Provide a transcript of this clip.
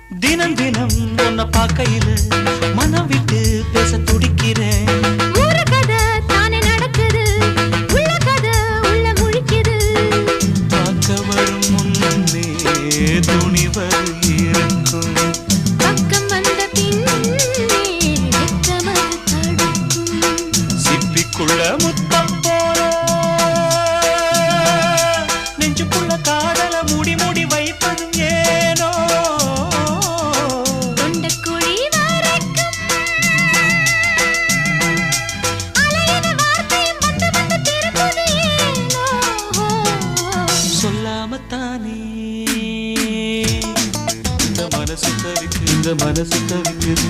தினம் தினம் உன்னை பார்க்கையில மனம் விட்டு பேச துடிக்கிறேன். ஒரு கதை தானே நடக்குது, உள்ள கதை உள்ள முழிக்குது. பார்க்க வரும் முன்னே துணிவர் இருக்கும், பக்கம் வந்த பின்னே வெட்கமது தடுக்கும். சிப்பிக்குள்ள முத்தம் போல நெஞ்சுக்குள்ள காதல மூடி மூடி வைப்பதும் ஏனோ. தொண்டக்குழி வரைக்கும் அலையின வார்த்தையும் வந்து வந்து திரும்புது ஏனோ. சொல்லாமத்தானே இந்த மனசு தவிக்குது.